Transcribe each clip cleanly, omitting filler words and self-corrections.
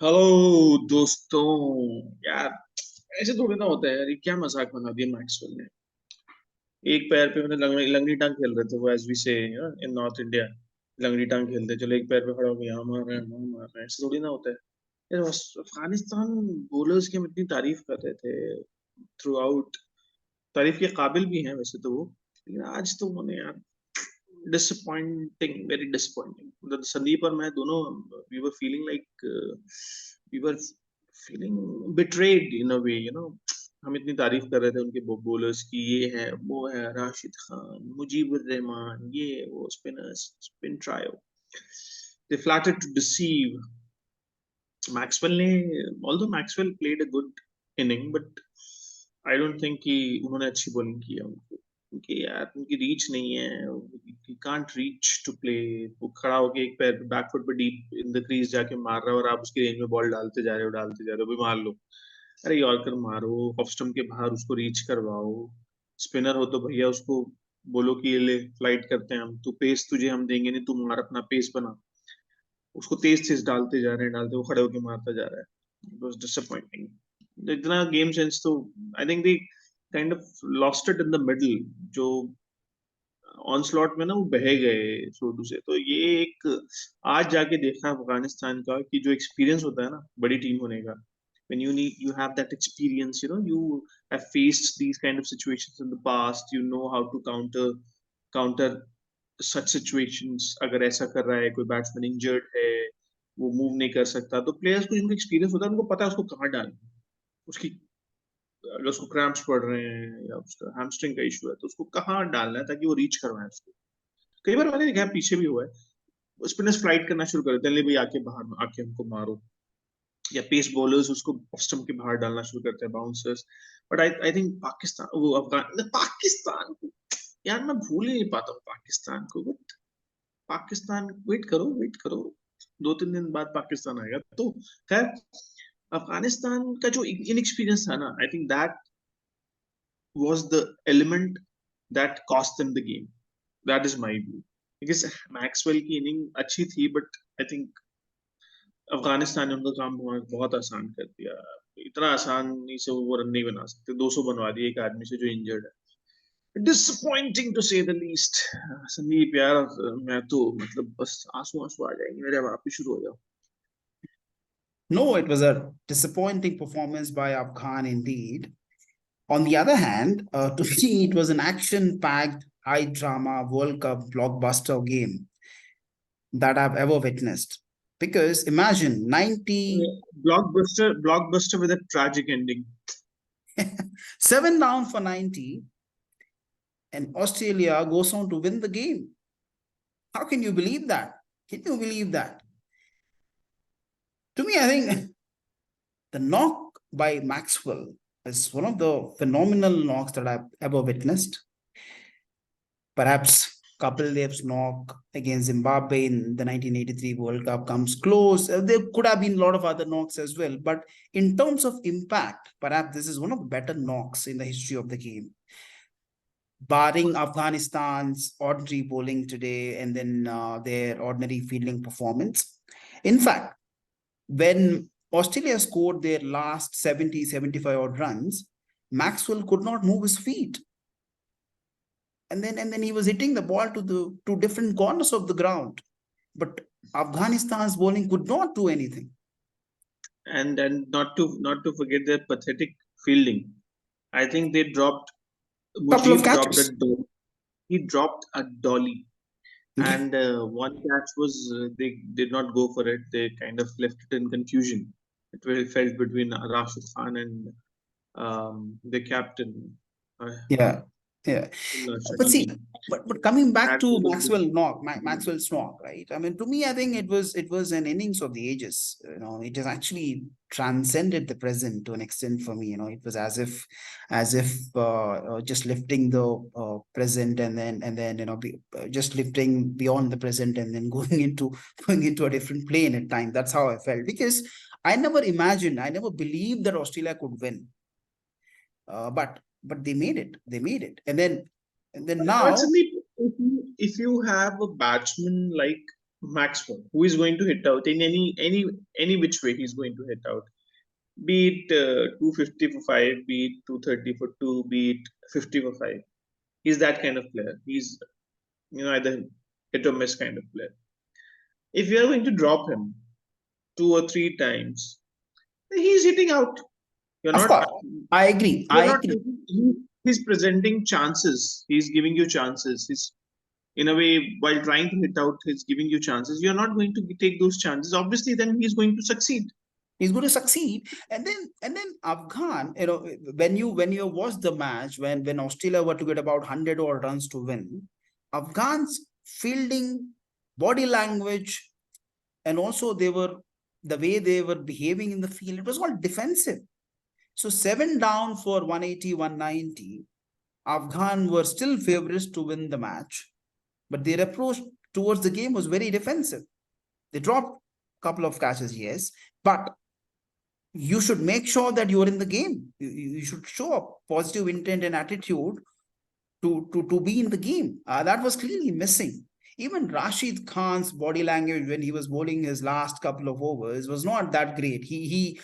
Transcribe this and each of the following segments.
Hello दोस्तों। यार ऐसे थोड़ी ना होता है यार, ये क्या मजाक बना दिया मैक्सवेल ने। एक पैर पे मतलब लंगड़ी लंगड़ी टांग खेल रहे थे वो, एज वी से इन नॉर्थ इंडिया। लंगड़ी टांग खेलते हैं, चलो एक पैर पे खड़ा हो गया, यहाँ मार रहे हैं वहाँ मार रहे हैं, ऐसे थोड़ी ना होता है यार। अफगानिस्तान बॉलर्स की हम इतनी तारीफ कर रहे थे थ्रू आउट। तारीफ के काबिल भी हैं वैसे तो वो, लेकिन आज तो उन्होंने यार डिसअपॉइंटिंग, वेरी डिसअपॉइंटिंग। मतलब संदीप और मैं दोनों, we were feeling like, we were feeling betrayed in a way, हम इतनी तारीफ कर रहे थे उनके बॉलर्स की, ये है वो है, राशिद खान, मुजीबुर रहमान, ये वो spinners, spin trio, they flattered to deceive Maxwell ने। Although Maxwell played a good inning, but I don't think कि उन्होंने अच्छी बॉलिंग की है उनको, क्योंकि यार उनकी रीच नहीं है। He can't reach to play. वो खड़ा होके एक पैर बैक फुट पे डीप इन द क्रीज जाके मार रहा है, और आप उसकी रेंज में बॉल डालते जा रहे हो, भी मार लो। अरे यॉर्कर मारो, ऑफ स्टंप के बाहर उसको रीच करवाओ। स्पिनर हो तो भैया उसको बोलो कि ये ले फ्लाइट करते हैं हम, तू पेस तुझे हम देंगे नहीं, तू मार अपना पेस बना। उसको तेज तेज डालते जा रहे हैं, डालते, वो खड़े होके मारता जा रहा है। It was disappointing. इतना गेम सेंस तो I think they kind of lost it in the middle. जो ऑन स्लॉट में ना वो बह गए छोटू से, तो ये एक आज जाके देखा अफगानिस्तान का कि जो एक्सपीरियंस होता है ना बड़ी टीम होने का, when you have that experience, you have faced these kind of situations in the past, you know how to counter such situations। अगर ऐसा कर रहा है कोई बैट्समैन, इंजर्ड है, वो मूव नहीं कर सकता, तो प्लेयर्स को जिनको एक्सपीरियंस होता है उनको पता है उसको कहाँ डालना है। उसकी, अगर उसको क्रैम्प्स पड़ रहे हैं या उसका हैमस्ट्रिंग का इशू है, तो उसको कहाँ डालना है ताकि वो रीच करवाए उसको। कई बार मैंने देखा है, पीछे भी हुआ है, स्पिनर्स फ्लाइट करना शुरू कर देते हैं, ले भाई आके बाहर आके हमको मारो, या पेस बॉलर्स उसको ऑफ स्टंप के बाहर डालना शुरू करते हैं, bouncers. But I think Pakistan, वो अफगान, पाकिस्तान, यार मैं भूल ही नहीं पाता हूँ पाकिस्तान को। बट पाकिस्तान, वेट करो वेट करो, 2-3 दिन बाद पाकिस्तान आएगा तो। खैर, अफगानिस्तान का जो इनएक्सपीरियंस था ना, I think that was the element that cost them the game. That is my view, because Maxwell की इनिंग अच्छी थी, बट आई थिंक अफगानिस्तान ने उनका काम बहुत बहुत आसान कर दिया। इतना आसानी से वो रन नहीं बना सकते, 200 बनवा दिए एक आदमी से जो इंजर्ड है। डिसअपॉइंटिंग टू से द लीस्ट। संदीप यार, मैं तो मतलब बस आंसू आंसू आ जाएंगे मेरे, अब आप ही शुरू हो जाओ। No, it was a disappointing performance by Afghan indeed. On the other hand, to me, it was an action packed, high drama World Cup blockbuster game that I've ever witnessed. Because imagine 90, Blockbuster with a tragic ending। 7 down for 90, and Australia goes on to win the game. How can you believe that? Can you believe that? To me, I think the knock by Maxwell is one of the phenomenal knocks that I've ever witnessed. Perhaps Kapil Dev's knock against Zimbabwe in the 1983 World Cup comes close. There could have been a lot of other knocks as well. But in terms of impact, perhaps this is one of the better knocks in the history of the game. Barring Afghanistan's ordinary bowling today and then their ordinary fielding performance. In fact, when Australia scored their last 70, 75 odd runs, Maxwell could not move his feet. And then he was hitting the ball to the two different corners of the ground. But Afghanistan's bowling could not do anything. And not to forget their pathetic fielding. I think they dropped, Couple of Mujib dropped a catches. dolly. He dropped a dolly. Yeah. And one catch was, they did not go for it. They kind of left it in confusion. It really felt between Rashid Khan and the captain, Yeah. Yeah. But see, Shaheen. but coming back That to was Maxwell's knock, right? I mean, to me, I think it was an innings of the ages. It has actually transcended the present to an extent for me. It was as if just lifting the present and then just lifting beyond the present and then going into a different plane at time. That's how I felt because I never imagined, I never believed that Australia could win. But they made it. They made it. And then but now, Sandeep, if you have a batsman like Maxwell, who is going to hit out in any which way he's going to hit out. Be it 250 for 5, be it 230 for 2, be it 50 for 5. He's that kind of player. He's, either hit or miss kind of player. If you're going to drop him 2 or 3 times, he's hitting out. You're Of not course, I agree. you're I not agree. he's presenting chances. He's giving you chances. He's, in a way, while trying to hit out, he's giving you chances. You're not going to take those chances. Obviously, then he's going to succeed. He's going to succeed. And then Afghan, when you watch the match, when Australia were to get about 100 odd runs to win, Afghans fielding, body language, and also the way they were behaving in the field, it was all defensive. So 7 down for 180, 190, Afghan were still favorites to win the match, but their approach towards the game was very defensive. They dropped a couple of catches, yes, but you should make sure that you are in the game. You should show a positive intent and attitude to be in the game. That was clearly missing. Even Rashid Khan's body language when he was bowling his last couple of overs was not that great. He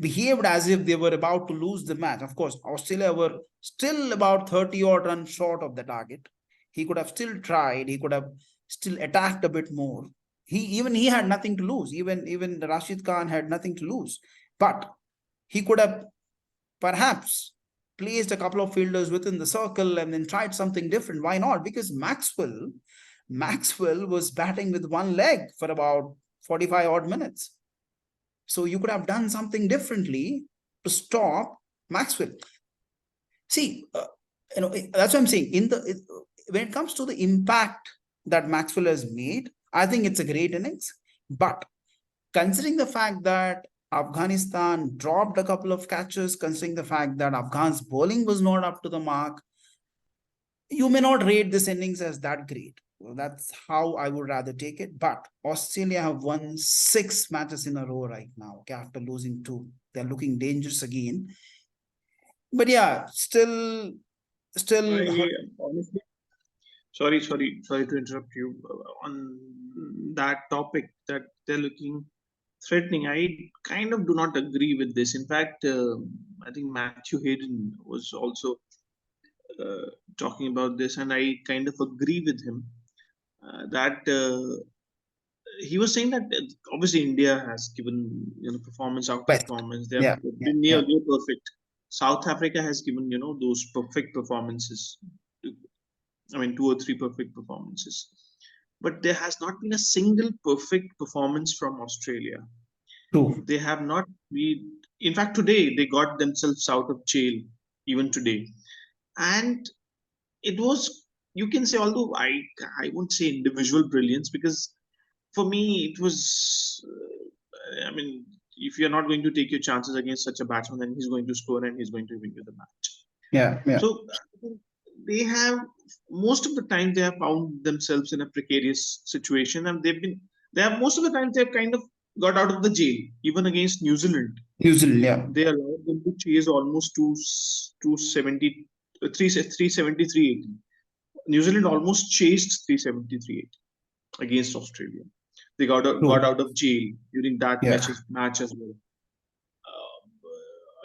behaved as if they were about to lose the match. Of course, Australia were still about 30 odd runs short of the target. He could have still tried. He could have still attacked a bit more. He had nothing to lose. Even Rashid Khan had nothing to lose. But he could have perhaps placed a couple of fielders within the circle and then tried something different. Why not? Because Maxwell was batting with one leg for about 45 odd minutes. So you could have done something differently to stop Maxwell. See, that's what I'm saying. When it comes to the impact that Maxwell has made, I think it's a great innings. But considering the fact that Afghanistan dropped a couple of catches, considering the fact that Afghan's bowling was not up to the mark, you may not rate this innings as that great. Well, that's how I would rather take it. But Australia have won 6 matches in a row right now, okay, after losing 2. They're looking dangerous again. But yeah, still. Honestly, sorry to interrupt you on that topic that they're looking threatening. I kind of do not agree with this. In fact, I think Matthew Hayden was also talking about this, and I kind of agree with him that he was saying that obviously India has given performance after Best. performance. They have Yeah, been yeah. near perfect. South Africa has given those perfect performances. I mean, 2 or 3 perfect performances, but there has not been a single perfect performance from Australia. True. They have not. In fact, today they got themselves out of jail. Even today, and it was, you can say, although I won't say individual brilliance, because for me it was I mean, if you're not going to take your chances against such a batsman, then he's going to score and he's going to win you the match. Yeah. So they have, most of the time they have found themselves in a precarious situation, and they have most of the time they've kind of got out of the jail. Even against New Zealand, New Zealand, yeah. they allowed them to chase almost 270, 370, 380. New Zealand almost chased 370, 380 against Australia. They got out of jail during that Yeah. match as well.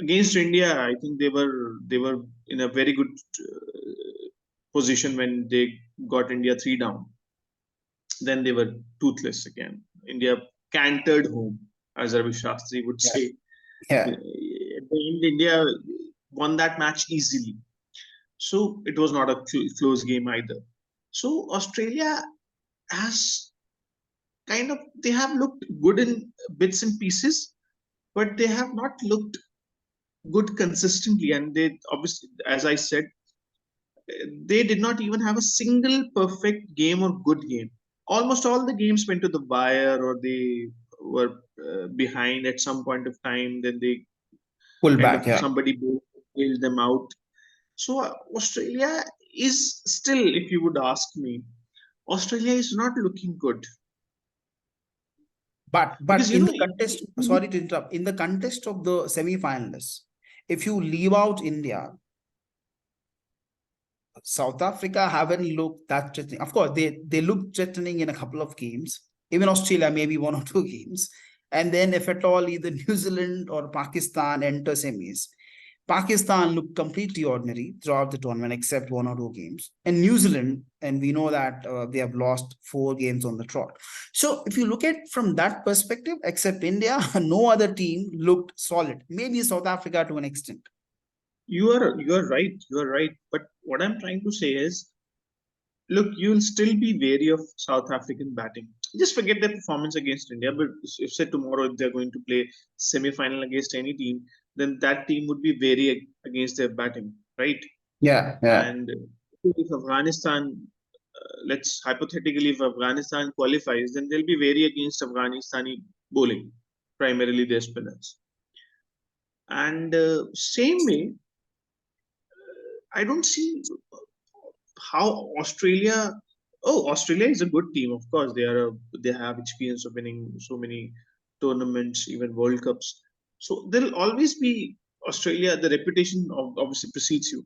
Against India, I think they were in a very good position when they got India 3 down. Then they were toothless again. India cantered home, as Ravi Shastri would say. Yeah. India won that match easily. So it was not a close game either. So Australia has they have looked good in bits and pieces, but they have not looked good consistently. And they obviously, as I said, they did not even have a single perfect game or good game. Almost all the games went to the wire, or they were behind at some point of time. Then they Pull kind back, of, yeah. somebody bailed them out. So Australia is still, if you would ask me, Australia is not looking good. But Because in the contest, sorry to interrupt, in the context of the semi-finalists, if you leave out India, South Africa haven't looked that threatening. Of course, they looked threatening in a couple of games. Even Australia, maybe one or two games. And then, if at all, either New Zealand or Pakistan enter semis. Pakistan looked completely ordinary throughout the tournament, except one or two games. And New Zealand, and we know that they have lost 4 games on the trot. So, if you look at from that perspective, except India, no other team looked solid. Maybe South Africa to an extent. You are right. You are right. But what I'm trying to say is, look, you'll still be wary of South African batting. Just forget their performance against India. But if say tomorrow if they're going to play semi-final against any team, then that team would be wary against their batting, right? Yeah, yeah. And if Afghanistan, let's hypothetically, if Afghanistan qualifies, then they'll be wary against Afghanistani bowling, primarily their spinners. And same way, I don't see how Australia. Oh, Australia is a good team, of course. They have experience of winning so many tournaments, even World Cups. So there'll always be Australia. The reputation obviously precedes you.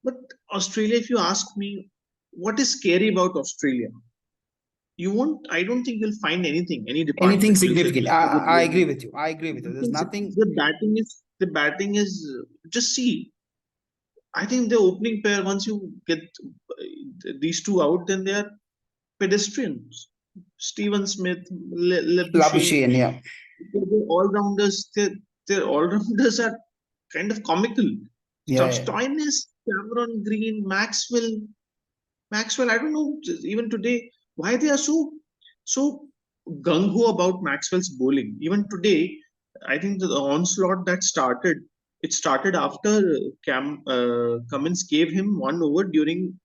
But Australia, if you ask me, what is scary about Australia? You won't. I don't think you'll find any Anything department. You'll say significant. these are good I agree bowling. with you. I agree with you. There's Nothing. nothing. The batting is just see. I think the opening pair, once you get these two out, then they are pedestrians. Steven Smith, Labuschagne, Labuschagne, yeah. they're all-rounders. Their all-rounders are kind of comical. Yeah, yeah. Stoinis, Cameron Green, Maxwell. I don't know. Even today, why they are so gung ho about Maxwell's bowling. Even today, I think the onslaught that started. It started after Cummins gave him one over during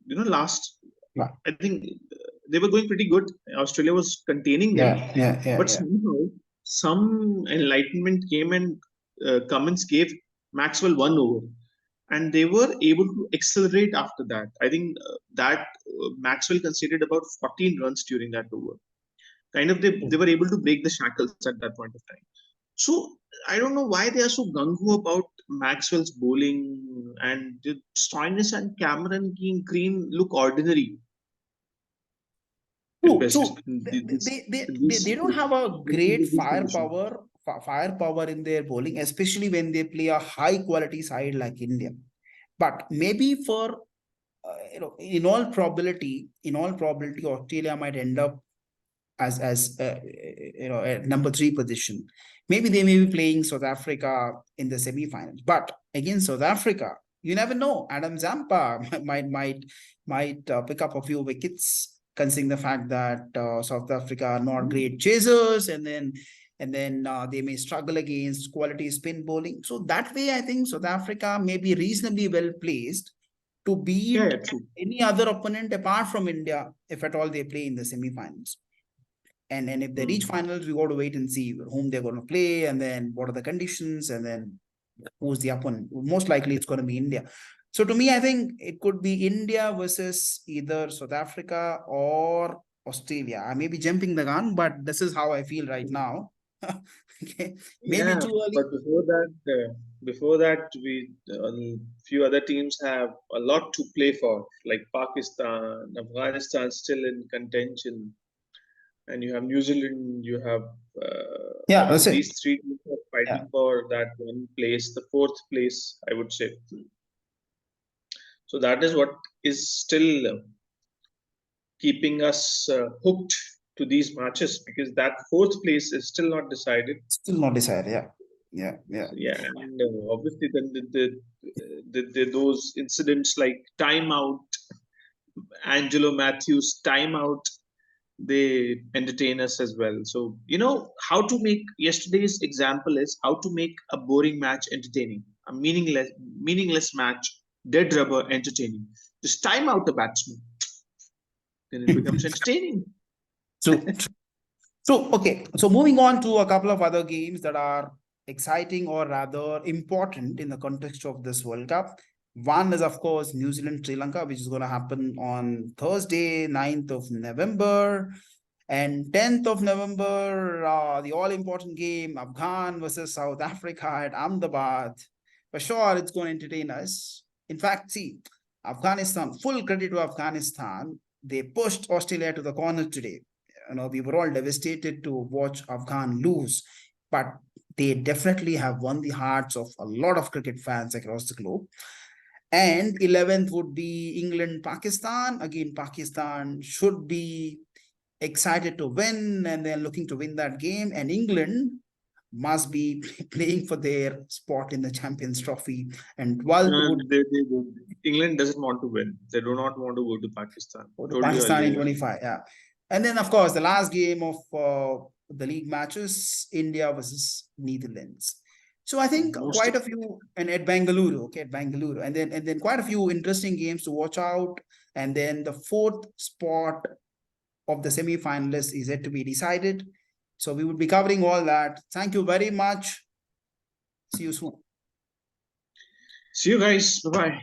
last. Yeah, I think they were going pretty good. Australia was containing them, yeah, yeah, yeah, but yeah. somehow some enlightenment came and Cummins gave Maxwell one over, and they were able to accelerate after that. I think that Maxwell conceded about 14 runs during that over. Kind of they were able to break the shackles at that point of time. So I don't know why they are so gung ho about Maxwell's bowling, and Stoinis and Cameron Green look ordinary at True, best. true. They don't have a great These conditions. firepower in their bowling, especially when they play a high quality side like India. But maybe for in all probability, Australia might end up as at number 3 position. Maybe they may be playing South Africa in the semi-finals, but against South Africa, you never know. Adam Zampa might pick up a few wickets, considering the fact that South Africa are not great chasers, and then they may struggle against quality spin bowling. So that way, I think South Africa may be reasonably well placed to Yeah, beat yeah, true. any other opponent apart from India, if at all they play in the semi-finals. And if they reach Hmm. finals, we got to wait and see whom they're going to play, and then what are the conditions, and then who's the opponent. Most likely, it's going to be India. So to me, I think it could be India versus either South Africa or Australia. I may be jumping the gun, but this is how I feel right now. Okay, maybe Yeah, too early. but before that, we few other teams have a lot to play for, like Pakistan, Afghanistan still in contention, and you have New Zealand. You have Yeah, that's it. these three teams are Yeah, fighting for that one place, the fourth place, I would say. So that is what is still keeping us hooked to these matches because that fourth place is still not decided. still not decided. Yeah, yeah, yeah. So, yeah, and obviously then those incidents like timeout, Angelo Matthews timeout, they entertain us as well. So how to make yesterday's example is how to make a boring match entertaining, a meaningless match, dead rubber entertaining. Just time out the batsman, then it becomes entertaining. So okay. So moving on to a couple of other games that are exciting or rather important in the context of this World Cup. One is, of course, New Zealand, Sri Lanka, which is going to happen on Thursday, 9th of November. And 10th of November, the all important game, Afghan versus South Africa at Ahmedabad. For sure, it's going to entertain us. In fact, see, Afghanistan, full credit to Afghanistan. They pushed Australia to the corner today. We were all devastated to watch Afghan lose, but they definitely have won the hearts of a lot of cricket fans across the globe. And 11th would be England, Pakistan. Again, Pakistan should be excited to win and they're looking to win that game. And England must be playing for their spot in the Champions Trophy. And 12th would England doesn't want to win. They do not want to go to Pakistan. go to Told you Pakistan in earlier. 25. Yeah. And then, of course, the last game of the league matches, India versus Netherlands. So I think quite a few, and at Bangalore, okay, at Bangalore, and then quite a few interesting games to watch out. And then the fourth spot of the semi-finalists is yet to be decided. So we will be covering all that. Thank you very much. See you soon. See you guys. Bye-bye.